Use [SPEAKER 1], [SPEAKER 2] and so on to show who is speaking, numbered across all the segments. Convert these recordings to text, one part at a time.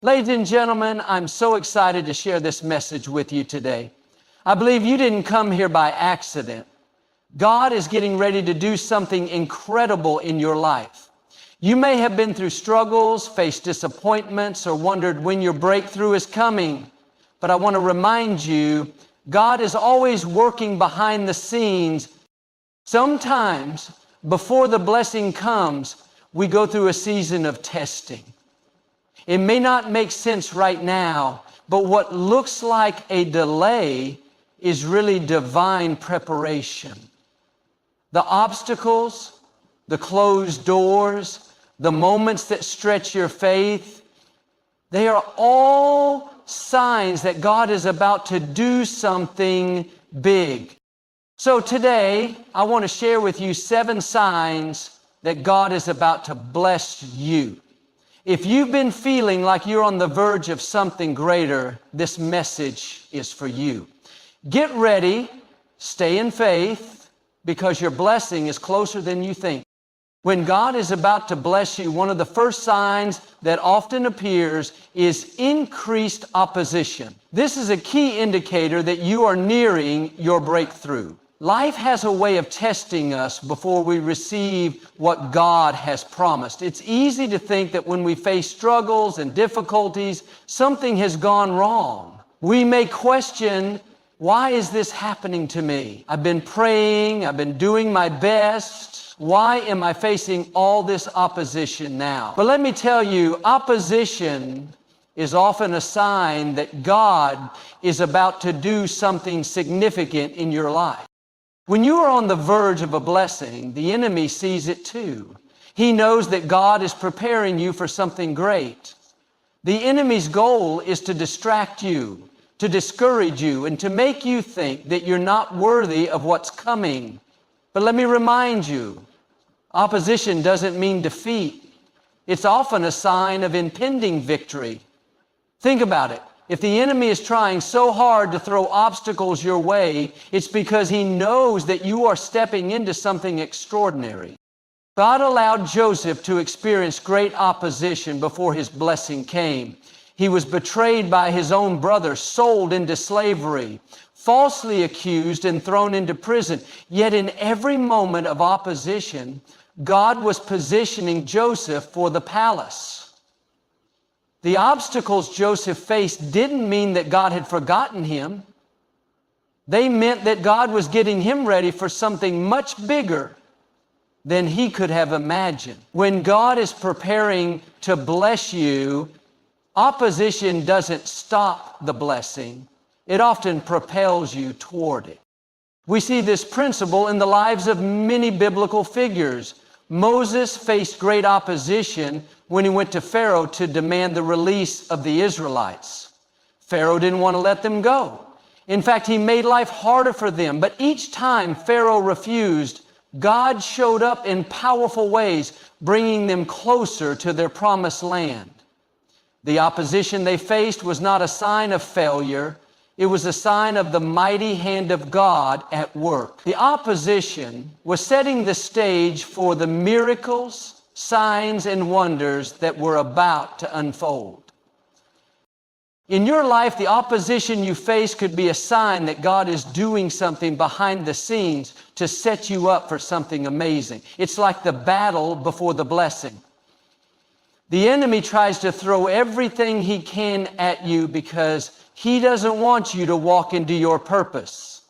[SPEAKER 1] Ladies and gentlemen, I'm so excited to share this message with you today. I believe you didn't come here by accident. God is getting ready to do something incredible in your life. You may have been through struggles, faced disappointments, or wondered when your breakthrough is coming. But I want to remind you, God is always working behind the scenes. Sometimes, before the blessing comes, we go through a season of testing. It may not make sense right now, but what looks like a delay is really divine preparation. The obstacles, the closed doors, the moments that stretch your faith, they are all signs that God is about to do something big. So today, I want to share with you 7 signs that God is about to bless you. If you've been feeling like you're on the verge of something greater, this message is for you. Get ready, stay in faith, because your blessing is closer than you think. When God is about to bless you, one of the first signs that often appears is increased opposition. This is a key indicator that you are nearing your breakthrough. Life has a way of testing us before we receive what God has promised. It's easy to think that when we face struggles and difficulties, something has gone wrong. We may question, why is this happening to me? I've been praying, I've been doing my best. Why am I facing all this opposition now? But let me tell you, opposition is often a sign that God is about to do something significant in your life. When you are on the verge of a blessing, the enemy sees it too. He knows that God is preparing you for something great. The enemy's goal is to distract you, to discourage you, and to make you think that you're not worthy of what's coming. But let me remind you, opposition doesn't mean defeat. It's often a sign of impending victory. Think about it. If the enemy is trying so hard to throw obstacles your way, it's because he knows that you are stepping into something extraordinary. God allowed Joseph to experience great opposition before his blessing came. He was betrayed by his own brother, sold into slavery, falsely accused and thrown into prison. Yet in every moment of opposition, God was positioning Joseph for the palace. The obstacles Joseph faced didn't mean that God had forgotten him. They meant that God was getting him ready for something much bigger than he could have imagined. When God is preparing to bless you, opposition doesn't stop the blessing. It often propels you toward it. We see this principle in the lives of many biblical figures. Moses faced great opposition when he went to Pharaoh to demand the release of the Israelites. Pharaoh didn't want to let them go. In fact, he made life harder for them. But each time Pharaoh refused, God showed up in powerful ways, bringing them closer to their promised land. The opposition they faced was not a sign of failure. It was a sign of the mighty hand of God at work. The opposition was setting the stage for the miracles, signs, and wonders that were about to unfold. In your life, the opposition you face could be a sign that God is doing something behind the scenes to set you up for something amazing. It's like the battle before the blessing. The enemy tries to throw everything he can at you because he doesn't want you to walk into your purpose.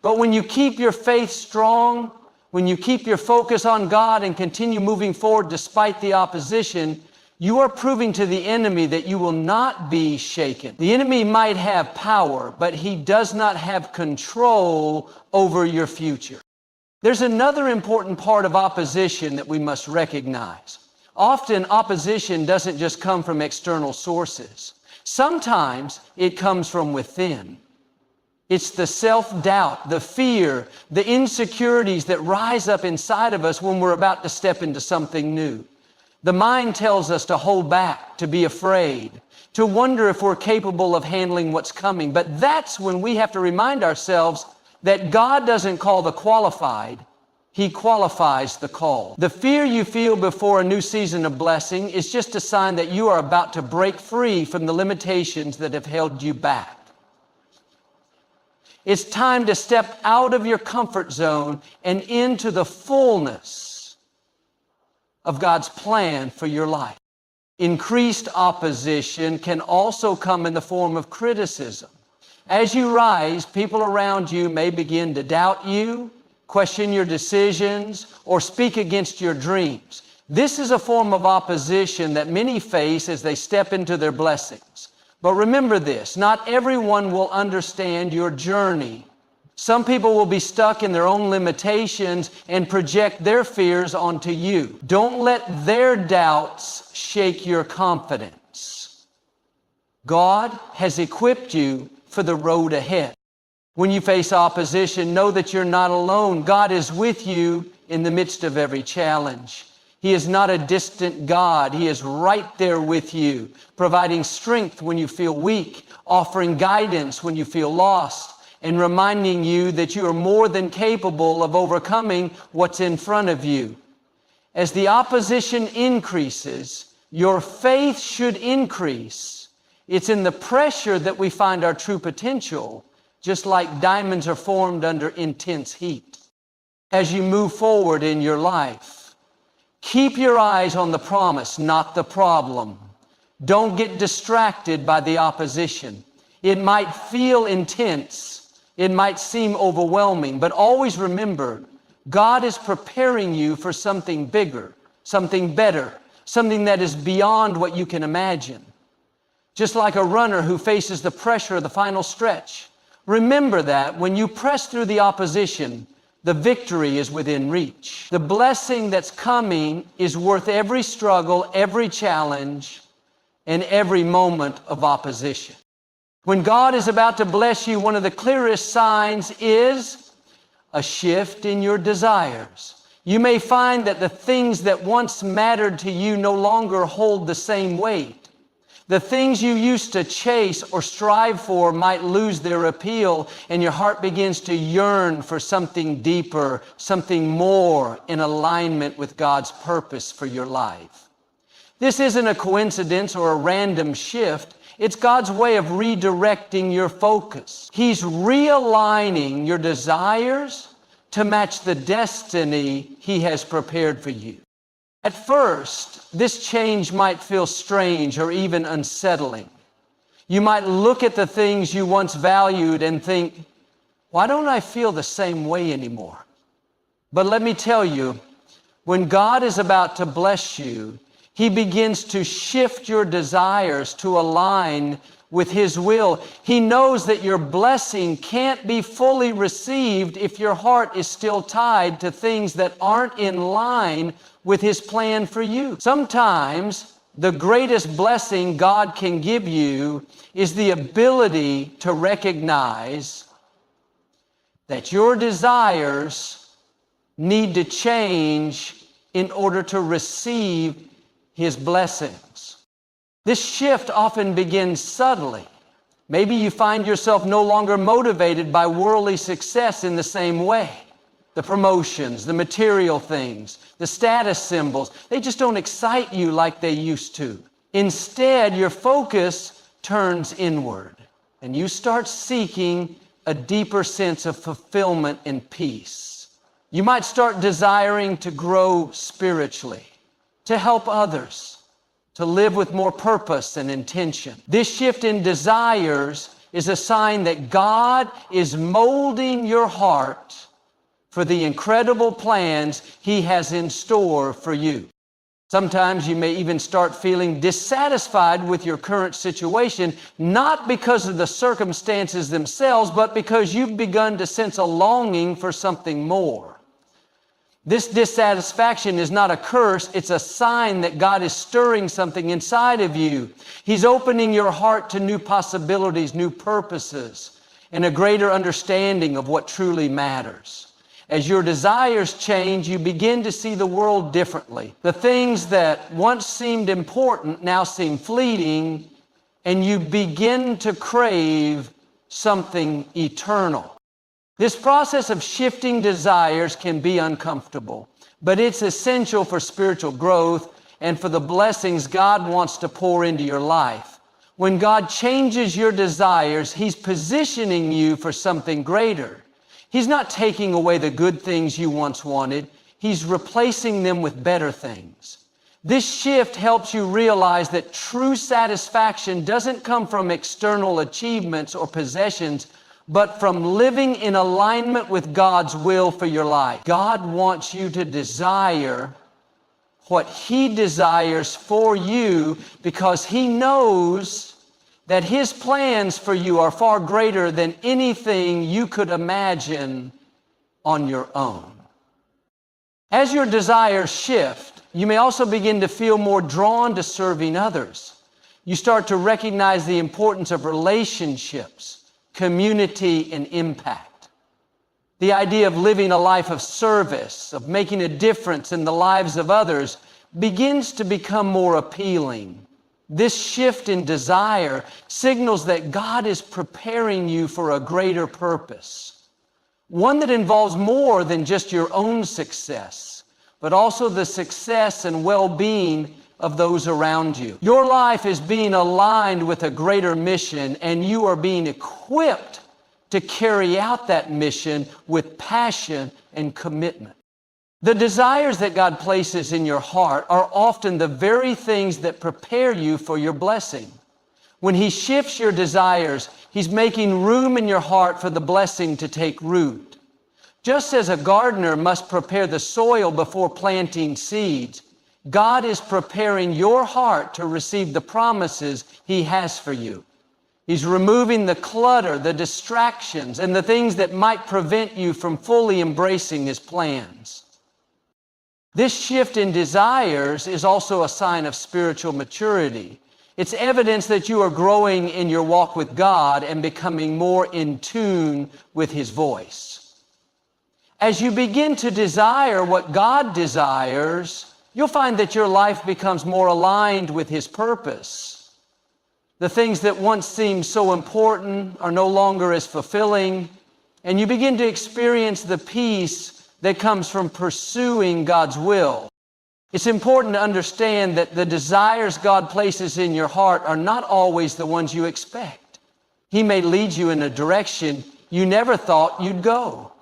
[SPEAKER 1] But when you keep your faith strong, when you keep your focus on God and continue moving forward despite the opposition, you are proving to the enemy that you will not be shaken. The enemy might have power, but he does not have control over your future. There's another important part of opposition that we must recognize. Often, opposition doesn't just come from external sources. Sometimes it comes from within. It's the self-doubt, the fear, the insecurities that rise up inside of us when we're about to step into something new. The mind tells us to hold back, to be afraid, to wonder if we're capable of handling what's coming. But that's when we have to remind ourselves that God doesn't call the qualified, He qualifies the call. The fear you feel before a new season of blessing is just a sign that you are about to break free from the limitations that have held you back. It's time to step out of your comfort zone and into the fullness of God's plan for your life. Increased opposition can also come in the form of criticism. As you rise, people around you may begin to doubt you, question your decisions, or speak against your dreams. This is a form of opposition that many face as they step into their blessings. But remember this, not everyone will understand your journey. Some people will be stuck in their own limitations and project their fears onto you. Don't let their doubts shake your confidence. God has equipped you for the road ahead. When you face opposition, know that you're not alone. God is with you in the midst of every challenge. He is not a distant God. He is right there with you, providing strength when you feel weak, offering guidance when you feel lost, and reminding you that you are more than capable of overcoming what's in front of you. As the opposition increases, your faith should increase. It's in the pressure that we find our true potential, just like diamonds are formed under intense heat. As you move forward in your life, keep your eyes on the promise, not the problem. Don't get distracted by the opposition. It might feel intense. It might seem overwhelming, but always remember, God is preparing you for something bigger, something better, something that is beyond what you can imagine. Just like a runner who faces the pressure of the final stretch. Remember that when you press through the opposition, the victory is within reach. The blessing that's coming is worth every struggle, every challenge, and every moment of opposition. When God is about to bless you, one of the clearest signs is a shift in your desires. You may find that the things that once mattered to you no longer hold the same weight. The things you used to chase or strive for might lose their appeal, and your heart begins to yearn for something deeper, something more in alignment with God's purpose for your life. This isn't a coincidence or a random shift. It's God's way of redirecting your focus. He's realigning your desires to match the destiny He has prepared for you. At first, this change might feel strange or even unsettling. You might look at the things you once valued and think, why don't I feel the same way anymore? But let me tell you, when God is about to bless you, He begins to shift your desires to align with His will. He knows that your blessing can't be fully received if your heart is still tied to things that aren't in line with His plan for you. Sometimes the greatest blessing God can give you is the ability to recognize that your desires need to change in order to receive His blessings. This shift often begins subtly. Maybe you find yourself no longer motivated by worldly success in the same way. The promotions, the material things, the status symbols, they just don't excite you like they used to. Instead, your focus turns inward, and you start seeking a deeper sense of fulfillment and peace. You might start desiring to grow spiritually, to help others, to live with more purpose and intention. This shift in desires is a sign that God is molding your heart for the incredible plans He has in store for you. Sometimes you may even start feeling dissatisfied with your current situation, not because of the circumstances themselves, but because you've begun to sense a longing for something more. This dissatisfaction is not a curse, it's a sign that God is stirring something inside of you. He's opening your heart to new possibilities, new purposes, and a greater understanding of what truly matters. As your desires change, you begin to see the world differently. The things that once seemed important now seem fleeting, and you begin to crave something eternal. This process of shifting desires can be uncomfortable, but it's essential for spiritual growth and for the blessings God wants to pour into your life. When God changes your desires, He's positioning you for something greater. He's not taking away the good things you once wanted. He's replacing them with better things. This shift helps you realize that true satisfaction doesn't come from external achievements or possessions, but from living in alignment with God's will for your life. God wants you to desire what He desires for you because He knows that His plans for you are far greater than anything you could imagine on your own. As your desires shift, you may also begin to feel more drawn to serving others. You start to recognize the importance of relationships, community, and impact. The idea of living a life of service, of making a difference in the lives of others, begins to become more appealing. This shift in desire signals that God is preparing you for a greater purpose, one that involves more than just your own success, but also the success and well-being of those around you. Your life is being aligned with a greater mission, and you are being equipped to carry out that mission with passion and commitment. The desires that God places in your heart are often the very things that prepare you for your blessing. When He shifts your desires, He's making room in your heart for the blessing to take root. Just as a gardener must prepare the soil before planting seeds, God is preparing your heart to receive the promises He has for you. He's removing the clutter, the distractions, and the things that might prevent you from fully embracing His plans. This shift in desires is also a sign of spiritual maturity. It's evidence that you are growing in your walk with God and becoming more in tune with His voice. As you begin to desire what God desires, you'll find that your life becomes more aligned with His purpose. The things that once seemed so important are no longer as fulfilling, and you begin to experience the peace that comes from pursuing God's will. It's important to understand that the desires God places in your heart are not always the ones you expect. He may lead you in a direction you never thought you'd go,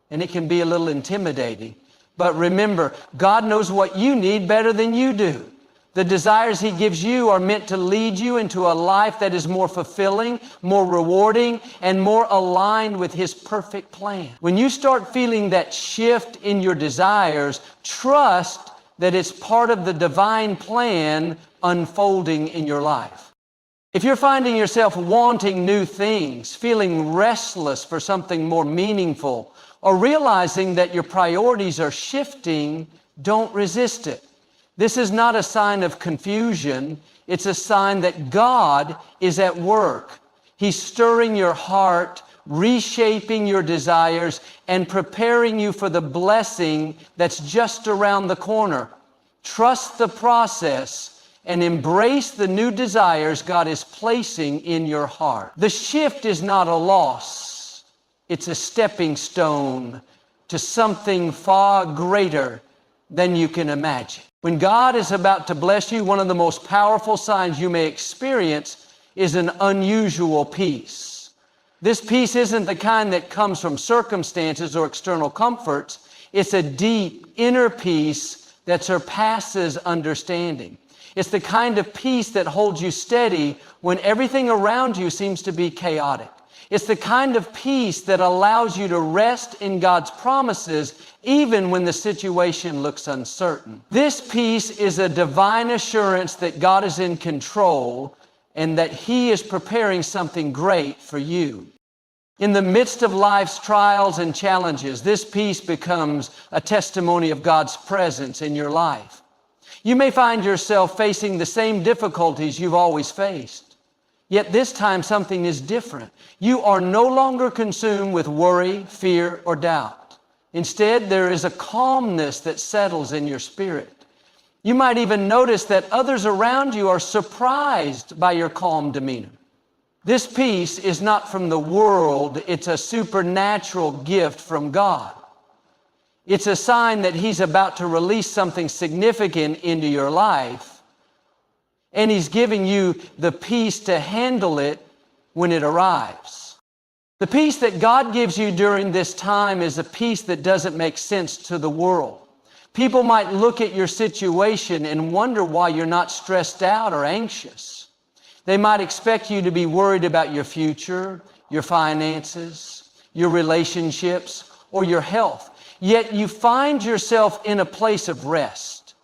[SPEAKER 1] and it can be a little intimidating. But remember, God knows what you need better than you do. The desires He gives you are meant to lead you into a life that is more fulfilling, more rewarding, and more aligned with His perfect plan. When you start feeling that shift in your desires, trust that it's part of the divine plan unfolding in your life. If you're finding yourself wanting new things, feeling restless for something more meaningful, or realizing that your priorities are shifting, don't resist it. This is not a sign of confusion. It's a sign that God is at work. He's stirring your heart, reshaping your desires, and preparing you for the blessing that's just around the corner. Trust the process and embrace the new desires God is placing in your heart. The shift is not a loss. It's a stepping stone to something far greater than you can imagine. When God is about to bless you, one of the most powerful signs you may experience is an unusual peace. This peace isn't the kind that comes from circumstances or external comforts. It's a deep inner peace that surpasses understanding. It's the kind of peace that holds you steady when everything around you seems to be chaotic. It's the kind of peace that allows you to rest in God's promises even when the situation looks uncertain. This peace is a divine assurance that God is in control and that He is preparing something great for you. In the midst of life's trials and challenges, this peace becomes a testimony of God's presence in your life. You may find yourself facing the same difficulties you've always faced. Yet this time something is different. You are no longer consumed with worry, fear, or doubt. Instead, there is a calmness that settles in your spirit. You might even notice that others around you are surprised by your calm demeanor. This peace is not from the world, it's a supernatural gift from God. It's a sign that He's about to release something significant into your life, and He's giving you the peace to handle it when it arrives. The peace that God gives you during this time is a peace that doesn't make sense to the world. People might look at your situation and wonder why you're not stressed out or anxious. They might expect you to be worried about your future, your finances, your relationships, or your health. Yet you find yourself in a place of rest.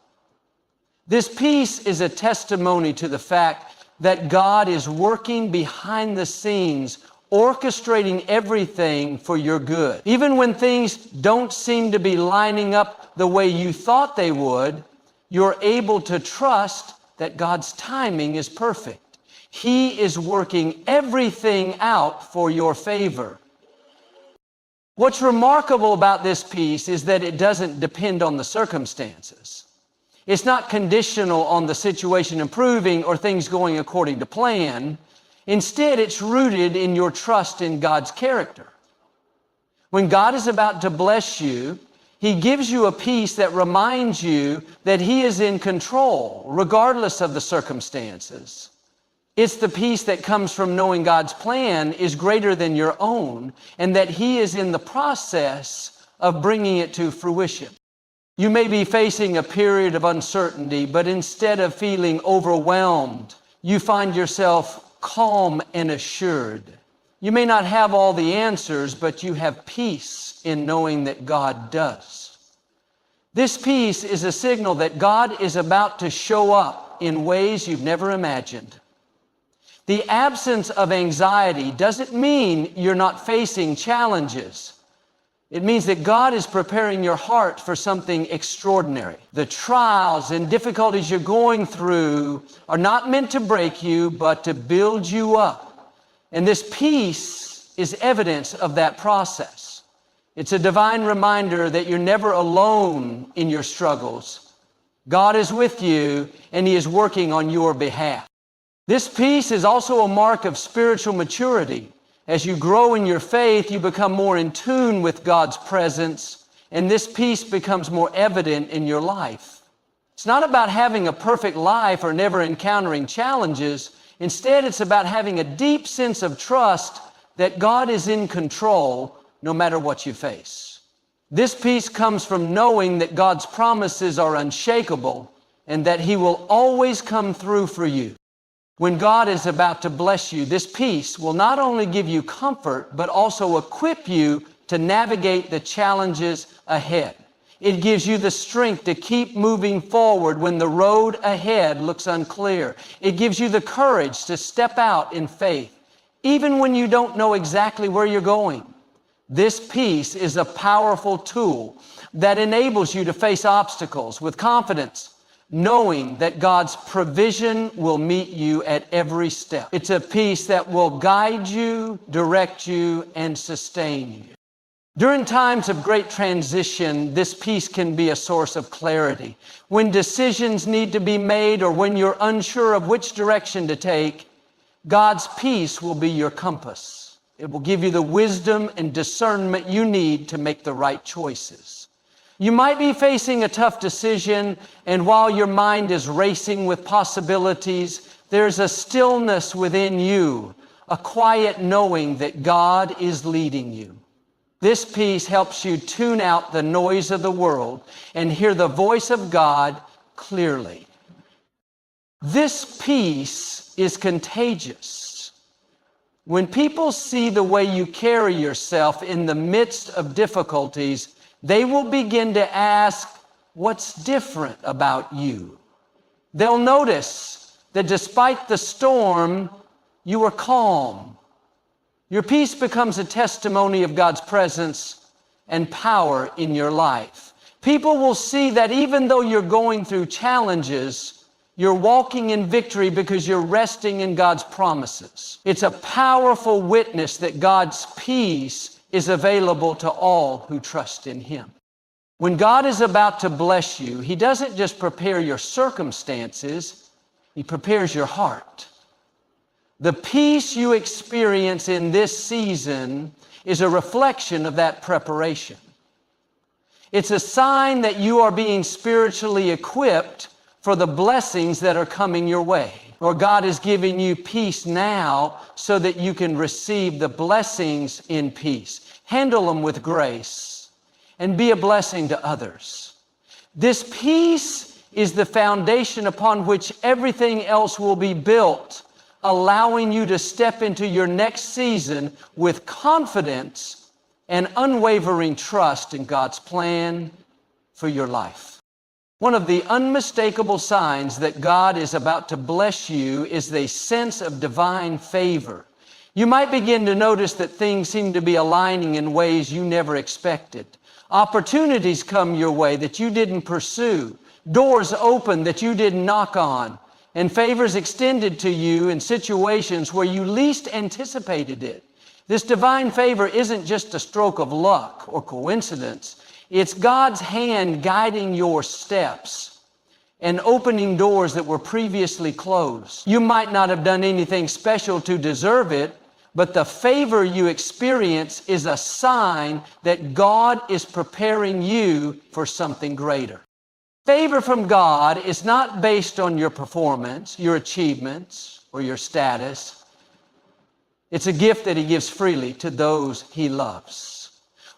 [SPEAKER 1] This peace is a testimony to the fact that God is working behind the scenes, orchestrating everything for your good. Even when things don't seem to be lining up the way you thought they would, you're able to trust that God's timing is perfect. He is working everything out for your favor. What's remarkable about this peace is that it doesn't depend on the circumstances. It's not conditional on the situation improving or things going according to plan. Instead, it's rooted in your trust in God's character. When God is about to bless you, He gives you a peace that reminds you that He is in control, regardless of the circumstances. It's the peace that comes from knowing God's plan is greater than your own, and that He is in the process of bringing it to fruition. You may be facing a period of uncertainty, but instead of feeling overwhelmed, you find yourself calm and assured. You may not have all the answers, but you have peace in knowing that God does. This peace is a signal that God is about to show up in ways you've never imagined. The absence of anxiety doesn't mean you're not facing challenges. It means that God is preparing your heart for something extraordinary. The trials and difficulties you're going through are not meant to break you, but to build you up. And this peace is evidence of that process. It's a divine reminder that you're never alone in your struggles. God is with you, and He is working on your behalf. This peace is also a mark of spiritual maturity. As you grow in your faith, you become more in tune with God's presence, and this peace becomes more evident in your life. It's not about having a perfect life or never encountering challenges. Instead, it's about having a deep sense of trust that God is in control no matter what you face. This peace comes from knowing that God's promises are unshakable and that He will always come through for you. When God is about to bless you, this peace will not only give you comfort, but also equip you to navigate the challenges ahead. It gives you the strength to keep moving forward when the road ahead looks unclear. It gives you the courage to step out in faith, even when you don't know exactly where you're going. This peace is a powerful tool that enables you to face obstacles with confidence, knowing that God's provision will meet you at every step. It's a peace that will guide you, direct you, and sustain you. During times of great transition, this peace can be a source of clarity. When decisions need to be made or when you're unsure of which direction to take, God's peace will be your compass. It will give you the wisdom and discernment you need to make the right choices. You might be facing a tough decision, and while your mind is racing with possibilities, there's a stillness within you, a quiet knowing that God is leading you. This peace helps you tune out the noise of the world and hear the voice of God clearly. This peace is contagious. When people see the way you carry yourself in the midst of difficulties, they will begin to ask, what's different about you? They'll notice that despite the storm, you are calm. Your peace becomes a testimony of God's presence and power in your life. People will see that even though you're going through challenges, you're walking in victory because you're resting in God's promises. It's a powerful witness that God's peace is available to all who trust in Him. When God is about to bless you, He doesn't just prepare your circumstances, He prepares your heart. The peace you experience in this season is a reflection of that preparation. It's a sign that you are being spiritually equipped for the blessings that are coming your way. Or God is giving you peace now so that you can receive the blessings in peace. Handle them with grace and be a blessing to others. This peace is the foundation upon which everything else will be built, allowing you to step into your next season with confidence and unwavering trust in God's plan for your life. One of the unmistakable signs that God is about to bless you is the sense of divine favor. You might begin to notice that things seem to be aligning in ways you never expected. Opportunities come your way that you didn't pursue. Doors open that you didn't knock on. And favors extended to you in situations where you least anticipated it. This divine favor isn't just a stroke of luck or coincidence. It's God's hand guiding your steps and opening doors that were previously closed. You might not have done anything special to deserve it, but the favor you experience is a sign that God is preparing you for something greater. Favor from God is not based on your performance, your achievements, or your status. It's a gift that He gives freely to those He loves.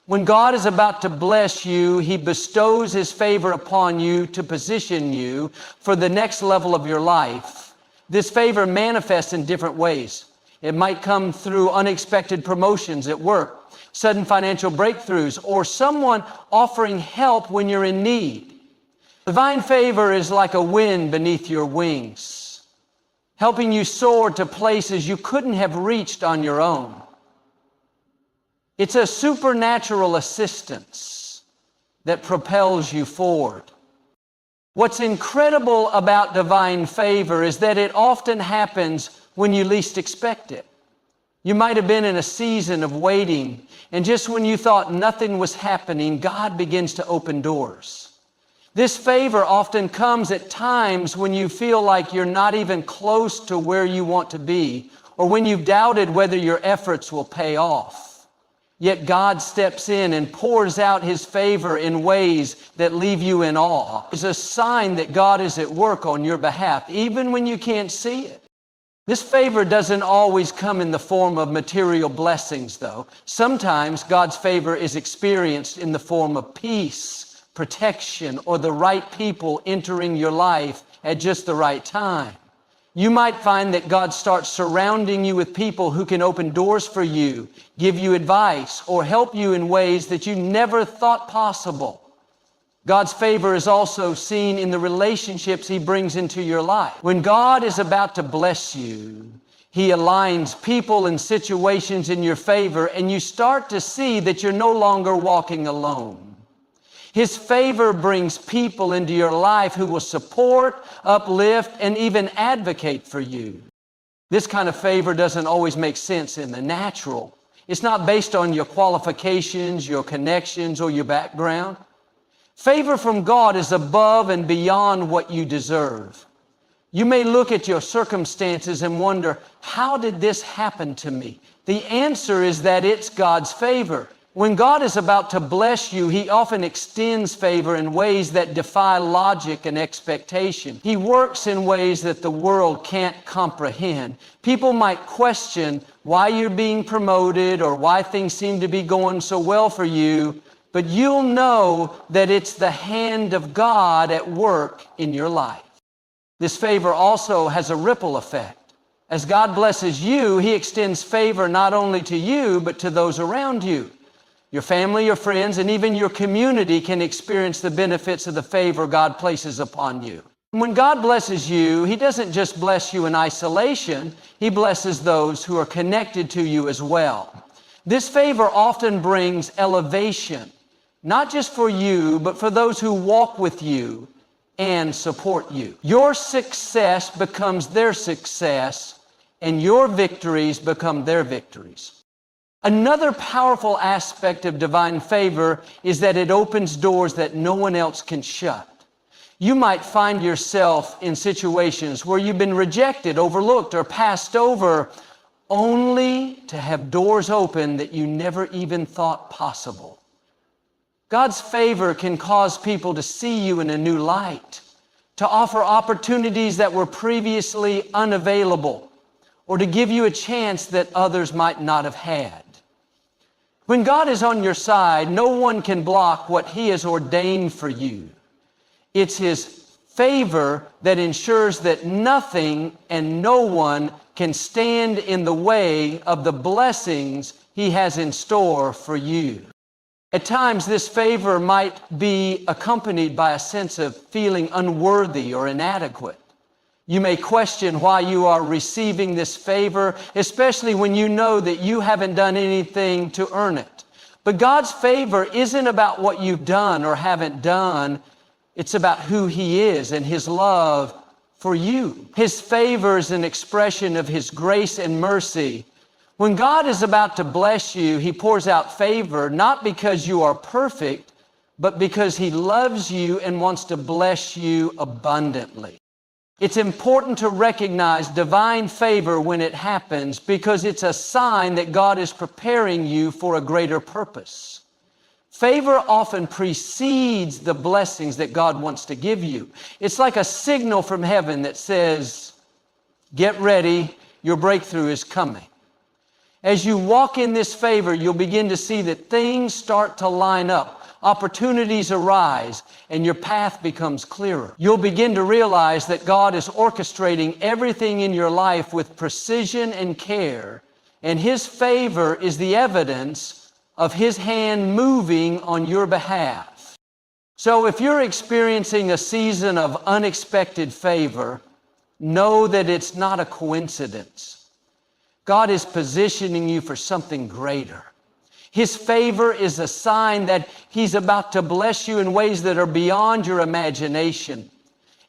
[SPEAKER 1] When God is about to bless you, He bestows His favor upon you to position you for the next level of your life. This favor manifests in different ways. It might come through unexpected promotions at work, sudden financial breakthroughs, or someone offering help when you're in need. Divine favor is like a wind beneath your wings, helping you soar to places you couldn't have reached on your own. It's a supernatural assistance that propels you forward. What's incredible about divine favor is that it often happens when you least expect it. You might have been in a season of waiting, and just when you thought nothing was happening, God begins to open doors. This favor often comes at times when you feel like you're not even close to where you want to be, or when you've doubted whether your efforts will pay off. Yet God steps in and pours out His favor in ways that leave you in awe. It's a sign that God is at work on your behalf, even when you can't see it. This favor doesn't always come in the form of material blessings, though. Sometimes God's favor is experienced in the form of peace, protection, or the right people entering your life at just the right time. You might find that God starts surrounding you with people who can open doors for you, give you advice, or help you in ways that you never thought possible. God's favor is also seen in the relationships He brings into your life. When God is about to bless you, He aligns people and situations in your favor, and you start to see that you're no longer walking alone. His favor brings people into your life who will support, uplift, and even advocate for you. This kind of favor doesn't always make sense in the natural. It's not based on your qualifications, your connections, or your background. Favor from God is above and beyond what you deserve. You may look at your circumstances and wonder, how did this happen to me? The answer is that it's God's favor. When God is about to bless you, He often extends favor in ways that defy logic and expectation. He works in ways that the world can't comprehend. People might question why you're being promoted or why things seem to be going so well for you, but you'll know that it's the hand of God at work in your life. This favor also has a ripple effect. As God blesses you, He extends favor not only to you, but to those around you. Your family, your friends, and even your community can experience the benefits of the favor God places upon you. When God blesses you, He doesn't just bless you in isolation. He blesses those who are connected to you as well. This favor often brings elevation, not just for you, but for those who walk with you and support you. Your success becomes their success, and your victories become their victories. Another powerful aspect of divine favor is that it opens doors that no one else can shut. You might find yourself in situations where you've been rejected, overlooked, or passed over, only to have doors open that you never even thought possible. God's favor can cause people to see you in a new light, to offer opportunities that were previously unavailable, or to give you a chance that others might not have had. When God is on your side, no one can block what He has ordained for you. It's His favor that ensures that nothing and no one can stand in the way of the blessings He has in store for you. At times, this favor might be accompanied by a sense of feeling unworthy or inadequate. You may question why you are receiving this favor, especially when you know that you haven't done anything to earn it. But God's favor isn't about what you've done or haven't done. It's about who He is and His love for you. His favor is an expression of His grace and mercy. When God is about to bless you, He pours out favor, not because you are perfect, but because He loves you and wants to bless you abundantly. It's important to recognize divine favor when it happens because it's a sign that God is preparing you for a greater purpose. Favor often precedes the blessings that God wants to give you. It's like a signal from heaven that says, get ready, your breakthrough is coming. As you walk in this favor, you'll begin to see that things start to line up. Opportunities arise, and your path becomes clearer. You'll begin to realize that God is orchestrating everything in your life with precision and care, and His favor is the evidence of His hand moving on your behalf. So if you're experiencing a season of unexpected favor, know that it's not a coincidence. God is positioning you for something greater. His favor is a sign that He's about to bless you in ways that are beyond your imagination.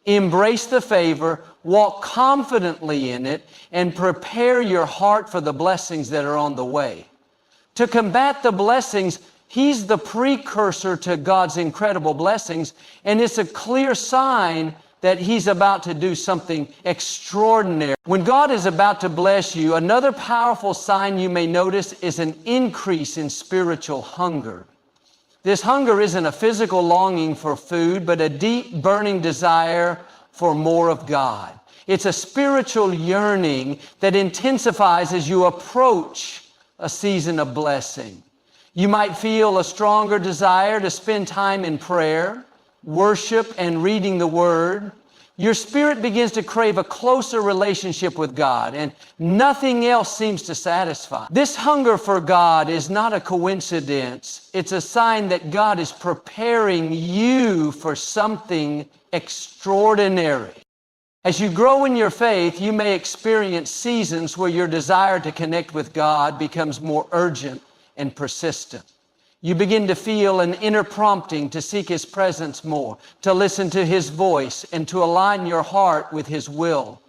[SPEAKER 1] Embrace the favor, walk confidently in it, and prepare your heart for the blessings that are on the way. To combat the blessings, He's the precursor to God's incredible blessings, and it's a clear sign that He's about to do something extraordinary. When God is about to bless you, another powerful sign you may notice is an increase in spiritual hunger. This hunger isn't a physical longing for food, but a deep burning desire for more of God. It's a spiritual yearning that intensifies as you approach a season of blessing. You might feel a stronger desire to spend time in prayer, worship, and reading the Word. Your spirit begins to crave a closer relationship with God, and nothing else seems to satisfy. This hunger for God is not a coincidence. It's a sign that God is preparing you for something extraordinary. As you grow in your faith, you may experience seasons where your desire to connect with God becomes more urgent and persistent. You begin to feel an inner prompting to seek His presence more, to listen to His voice, and to align your heart with His will.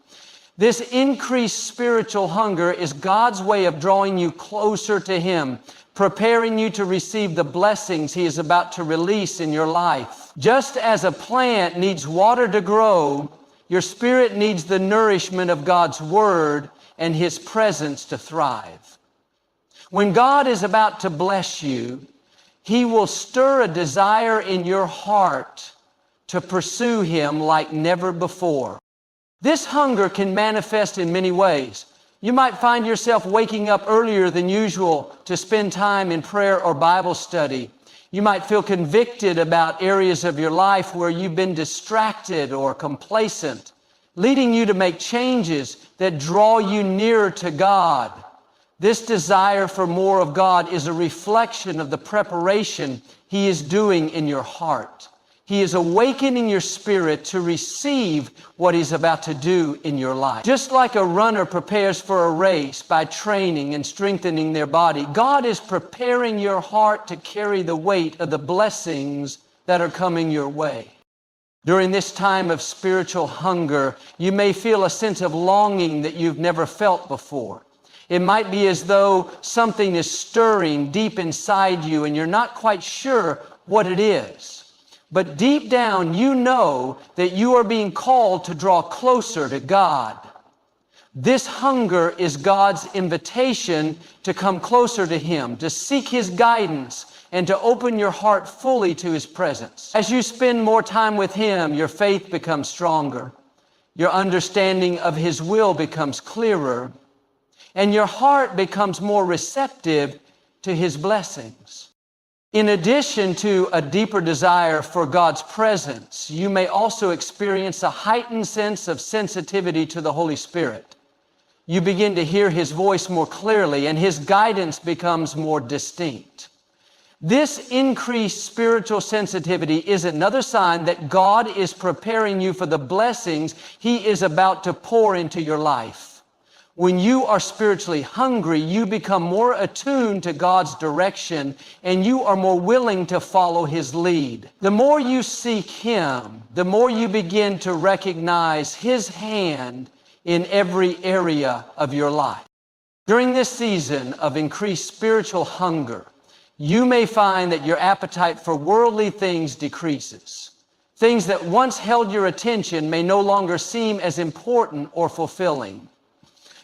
[SPEAKER 1] This increased spiritual hunger is God's way of drawing you closer to Him, preparing you to receive the blessings He is about to release in your life. Just as a plant needs water to grow, your spirit needs the nourishment of God's Word and His presence to thrive. When God is about to bless you, He will stir a desire in your heart to pursue Him like never before. This hunger can manifest in many ways. You might find yourself waking up earlier than usual to spend time in prayer or Bible study. You might feel convicted about areas of your life where you've been distracted or complacent, leading you to make changes that draw you nearer to God. This desire for more of God is a reflection of the preparation He is doing in your heart. He is awakening your spirit to receive what He's about to do in your life. Just like a runner prepares for a race by training and strengthening their body, God is preparing your heart to carry the weight of the blessings that are coming your way. During this time of spiritual hunger, you may feel a sense of longing that you've never felt before. It might be as though something is stirring deep inside you and you're not quite sure what it is. but deep down you know that you are being called to draw closer to God. This hunger is God's invitation to come closer to Him, to seek His guidance, and to open your heart fully to His presence. As you spend more time with Him, your faith becomes stronger, your understanding of His will becomes clearer, and your heart becomes more receptive to His blessings. In addition to a deeper desire for God's presence, you may also experience a heightened sense of sensitivity to the Holy Spirit. You begin to hear His voice more clearly, and His guidance becomes more distinct. This increased spiritual sensitivity is another sign that God is preparing you for the blessings He is about to pour into your life. When you are spiritually hungry, you become more attuned to God's direction, and you are more willing to follow His lead. The more you seek Him, the more you begin to recognize His hand in every area of your life. During this season of increased spiritual hunger, you may find that your appetite for worldly things decreases. Things that once held your attention may no longer seem as important or fulfilling.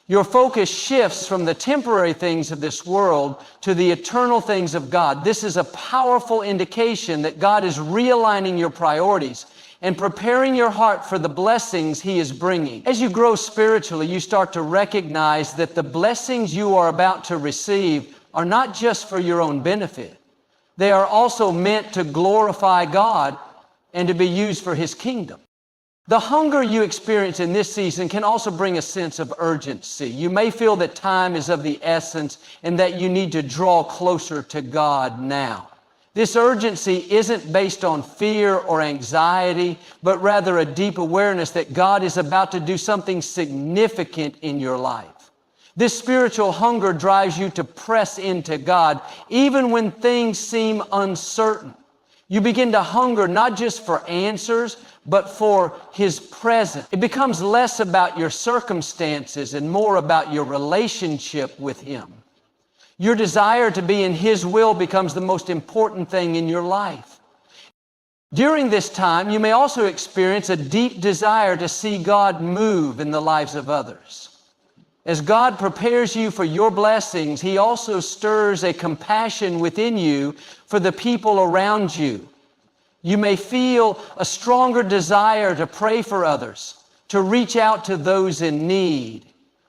[SPEAKER 1] Your focus shifts from the temporary things of this world to the eternal things of God. This is a powerful indication that God is realigning your priorities and preparing your heart for the blessings He is bringing. As you grow spiritually, you start to recognize that the blessings you are about to receive are not just for your own benefit. They are also meant to glorify God and to be used for His kingdom. The hunger you experience in this season can also bring a sense of urgency. You may feel that time is of the essence and that you need to draw closer to God now. This urgency isn't based on fear or anxiety, but rather a deep awareness that God is about to do something significant in your life. This spiritual hunger drives you to press into God, even when things seem uncertain. You begin to hunger not just for answers, but for His presence. It becomes less about your circumstances and more about your relationship with Him. Your desire to be in His will becomes the most important thing in your life. During this time, you may also experience a deep desire to see God move in the lives of others. As God prepares you for your blessings, He also stirs a compassion within you for the people around you. You may feel a stronger desire to pray for others, to reach out to those in need,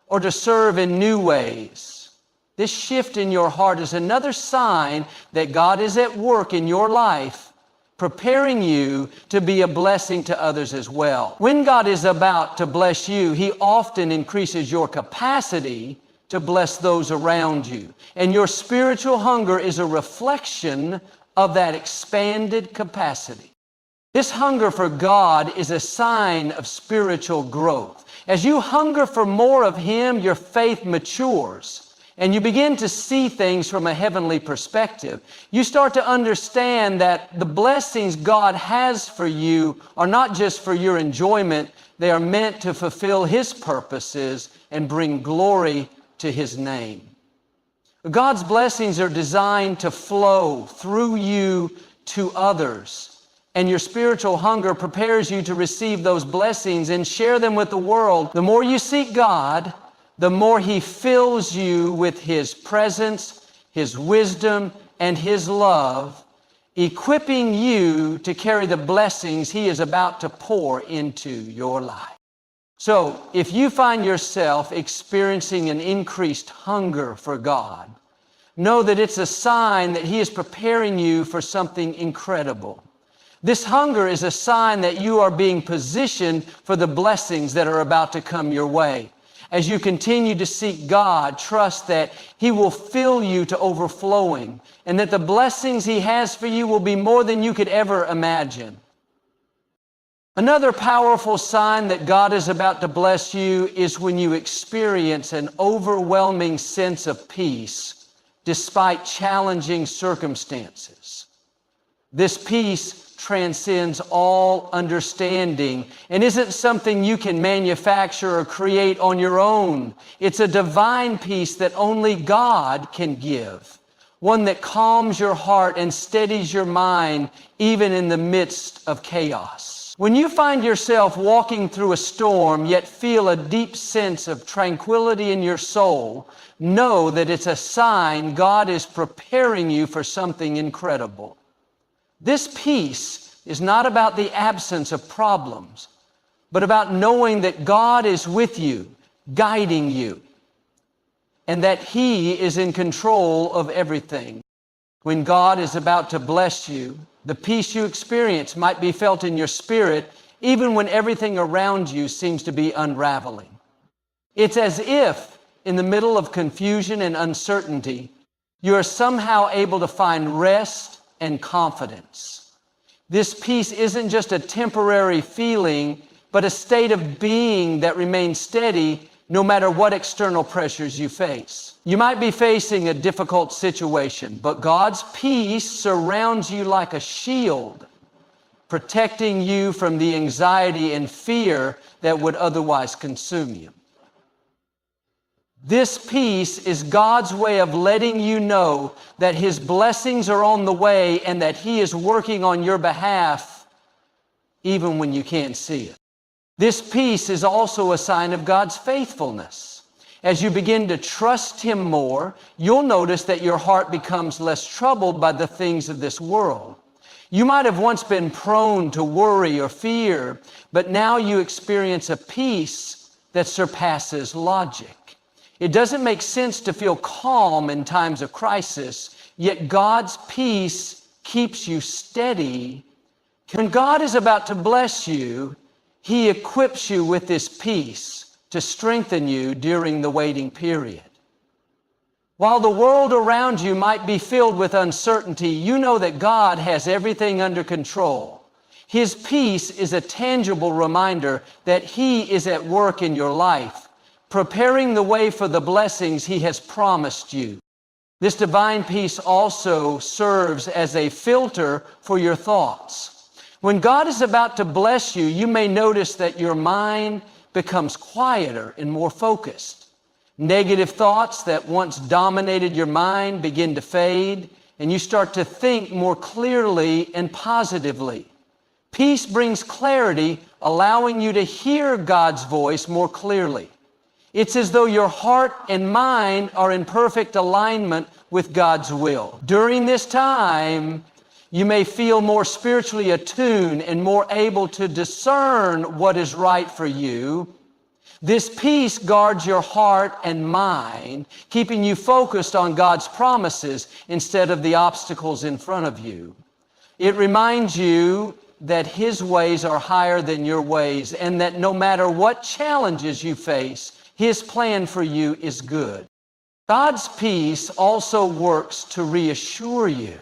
[SPEAKER 1] or to serve in new ways. This shift in your heart is another sign that God is at work in your life, preparing you to be a blessing to others as well. When God is about to bless you, He often increases your capacity to bless those around you. And your spiritual hunger is a reflection of that expanded capacity. This hunger for God is a sign of spiritual growth. As you hunger for more of Him, your faith matures, and you begin to see things from a heavenly perspective. You start to understand that the blessings God has for you are not just for your enjoyment, they are meant to fulfill His purposes and bring glory to His name. God's blessings are designed to flow through you to others, and your spiritual hunger prepares you to receive those blessings and share them with the world. The more you seek God, the more He fills you with His presence, His wisdom, and His love, equipping you to carry the blessings He is about to pour into your life. So, if you find yourself experiencing an increased hunger for God, know that it's a sign that He is preparing you for something incredible. This hunger is a sign that you are being positioned for the blessings that are about to come your way. As you continue to seek God, trust that He will fill you to overflowing and that the blessings He has for you will be more than you could ever imagine. Another powerful sign that God is about to bless you is when you experience an overwhelming sense of peace despite challenging circumstances. This peace transcends all understanding and isn't something you can manufacture or create on your own. It's a divine peace that only God can give. one that calms your heart and steadies your mind even in the midst of chaos. When you find yourself walking through a storm yet feel a deep sense of tranquility in your soul, know that it's a sign God is preparing you for something incredible. This peace is not about the absence of problems, but about knowing that God is with you, guiding you, and that He is in control of everything. When God is about to bless you, the peace you experience might be felt in your spirit, even when everything around you seems to be unraveling. It's as if, in the middle of confusion and uncertainty, you are somehow able to find rest and confidence. This peace isn't just a temporary feeling, but a state of being that remains steady no matter what external pressures you face. You might be facing a difficult situation, but God's peace surrounds you like a shield, protecting you from the anxiety and fear that would otherwise consume you. This peace is God's way of letting you know that His blessings are on the way and that He is working on your behalf even when you can't see it. This peace is also a sign of God's faithfulness. As you begin to trust Him more, you'll notice that your heart becomes less troubled by the things of this world. You might have once been prone to worry or fear, but now you experience a peace that surpasses logic. It doesn't make sense to feel calm in times of crisis, yet God's peace keeps you steady. When God is about to bless you, He equips you with this peace to strengthen you during the waiting period. While the world around you might be filled with uncertainty, you know that God has everything under control. His peace is a tangible reminder that He is at work in your life, preparing the way for the blessings He has promised you. This divine peace also serves as a filter for your thoughts. When God is about to bless you, you may notice that your mind becomes quieter and more focused. Negative thoughts that once dominated your mind begin to fade, and you start to think more clearly and positively. Peace brings clarity, allowing you to hear God's voice more clearly. It's as though your heart and mind are in perfect alignment with God's will. During this time, you may feel more spiritually attuned and more able to discern what is right for you. This peace guards your heart and mind, keeping you focused on God's promises instead of the obstacles in front of you. It reminds you that His ways are higher than your ways, and that no matter what challenges you face, His plan for you is good. God's peace also works to reassure you.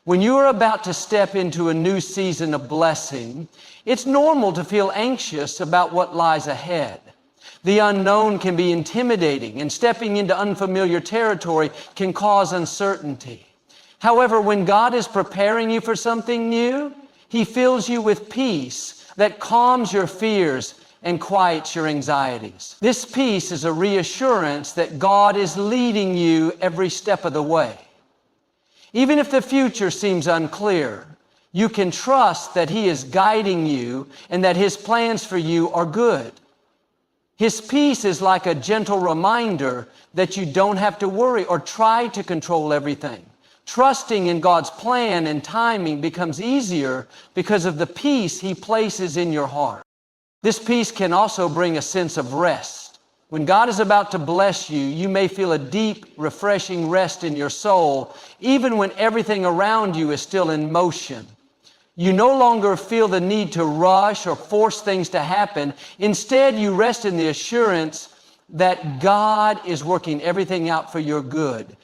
[SPEAKER 1] When you are about to step into a new season of blessing, it's normal to feel anxious about what lies ahead. The unknown can be intimidating, and stepping into unfamiliar territory can cause uncertainty. However, when God is preparing you for something new, He fills you with peace that calms your fears and quiets your anxieties. This peace is a reassurance that God is leading you every step of the way. Even if the future seems unclear, you can trust that He is guiding you and that His plans for you are good. His peace is like a gentle reminder that you don't have to worry or try to control everything. Trusting in God's plan and timing becomes easier because of the peace He places in your heart. This peace can also bring a sense of rest. When God is about to bless you, you may feel a deep, refreshing rest in your soul, even when everything around you is still in motion. You no longer feel the need to rush or force things to happen. Instead, you rest in the assurance that God is working everything out for your good.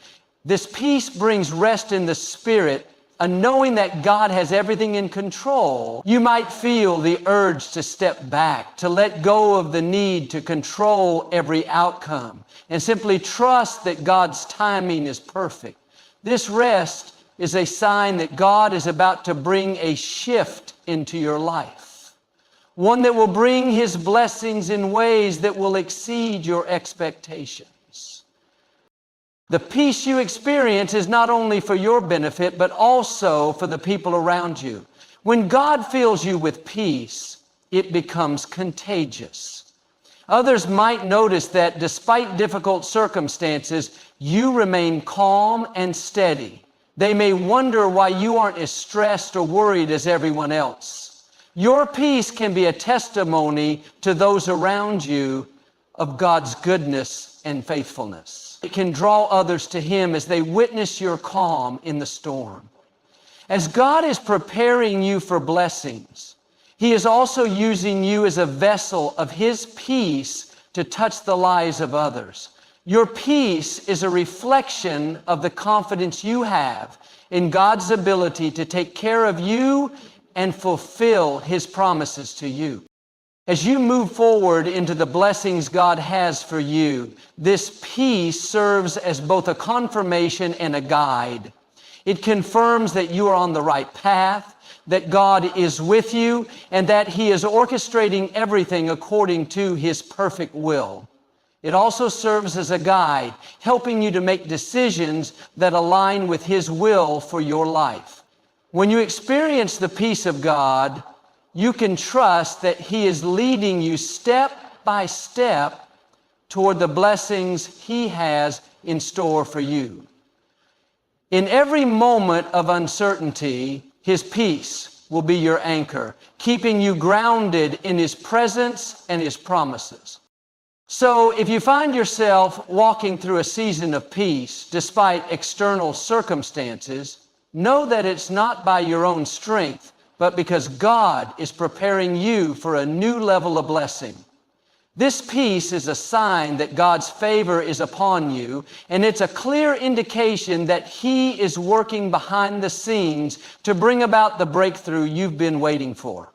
[SPEAKER 1] This peace brings rest in the spirit, a knowing that God has everything in control. You might feel the urge to step back, to let go of the need to control every outcome, and simply trust that God's timing is perfect. This rest is a sign that God is about to bring a shift into your life, one that will bring His blessings in ways that will exceed your expectations. The peace you experience is not only for your benefit, but also for the people around you. When God fills you with peace, it becomes contagious. Others might notice that despite difficult circumstances, you remain calm and steady. They may wonder why you aren't as stressed or worried as everyone else. Your peace can be a testimony to those around you of God's goodness and faithfulness. It can draw others to Him as they witness your calm in the storm. As God is preparing you for blessings, He is also using you as a vessel of His peace to touch the lives of others. Your peace is a reflection of the confidence you have in God's ability to take care of you and fulfill His promises to you. As you move forward into the blessings God has for you, this peace serves as both a confirmation and a guide. It confirms that you are on the right path, that God is with you, and that He is orchestrating everything according to His perfect will. It also serves as a guide, helping you to make decisions that align with His will for your life. When you experience the peace of God, you can trust that He is leading you step by step toward the blessings He has in store for you. In every moment of uncertainty, His peace will be your anchor, keeping you grounded in His presence and His promises. So if you find yourself walking through a season of peace despite external circumstances, know that it's not by your own strength, but because God is preparing you for a new level of blessing. This peace is a sign that God's favor is upon you, and it's a clear indication that He is working behind the scenes to bring about the breakthrough you've been waiting for.